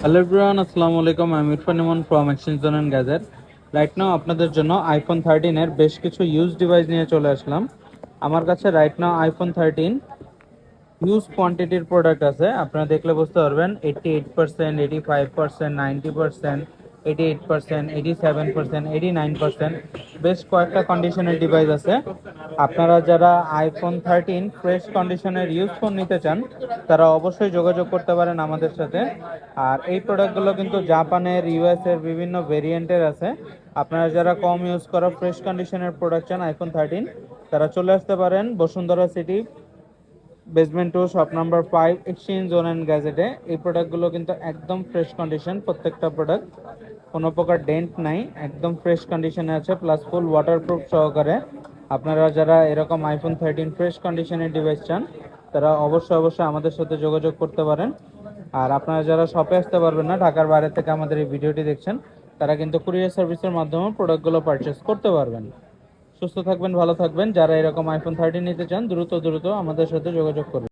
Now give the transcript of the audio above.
Hello everyone, আসসালামু আলাইকুম। আমি Irfan Emon from exchange zone and gadget. Right now আপনাদের জন্য আইফোন 13-এর বেশ কিছু ইউজ ডিভাইস নিয়ে চলে আসলাম। আমার কাছে রাইট নাও আইফোন 13 হিউজ কোয়ান্টিটির প্রোডাক্ট আছে। আপনারা দেখলে বুঝতে পারবেন 88%, 85%, 90%, 88%, 87%, 89%, বেশ কয়েকটা কন্ডিশনের ডিভাইস আছে। আপনারা যারা আইফোন 13 ফ্রেশ কন্ডিশনের ইউজ ফোন নিতে চান তারা অবশ্যই যোগাযোগ করতে পারেন আমাদের সাথে। আর এই প্রোডাক্টগুলো কিন্তু জাপানের, ইউএস এর বিভিন্ন ভেরিয়েন্টের আছে। আপনারা যারা কম ইউজ করা ফ্রেশ কন্ডিশনের প্রোডাক্ট চান আইফোন 13, তারা চলে আসতে পারেন Bashundhara City, basement 2, shop number 5, exchange zone and গ্যাজেটে। এই প্রোডাক্টগুলো কিন্তু একদম ফ্রেশ কন্ডিশন, প্রত্যেকটা প্রোডাক্ট কোনো প্রকার ডেন্ট নাই, একদম ফ্রেশ কন্ডিশনে আছে, প্লাস ফুল ওয়াটারপ্রুফ সহকারে। আপনারা যারা এরকম আইফোন 13 ফ্রেশ কন্ডিশনের ডিভাইস চান তারা অবশ্যই আমাদের সাথে যোগাযোগ করতে পারেন। আর আপনারা যারা শপে আসতে পারবেন না, ঢাকার বাইরে থেকে আমাদের এই ভিডিওটি দেখছেন, তারা কিন্তু কুরিয়ার সার্ভিসের মাধ্যমে প্রোডাক্টগুলো পারচেস করতে পারবেন। সুস্থ থাকবেন, ভালো থাকবেন। যারা এরকম আইফোন 13 নিতে চান দ্রুত আমাদের সাথে যোগাযোগ করুন।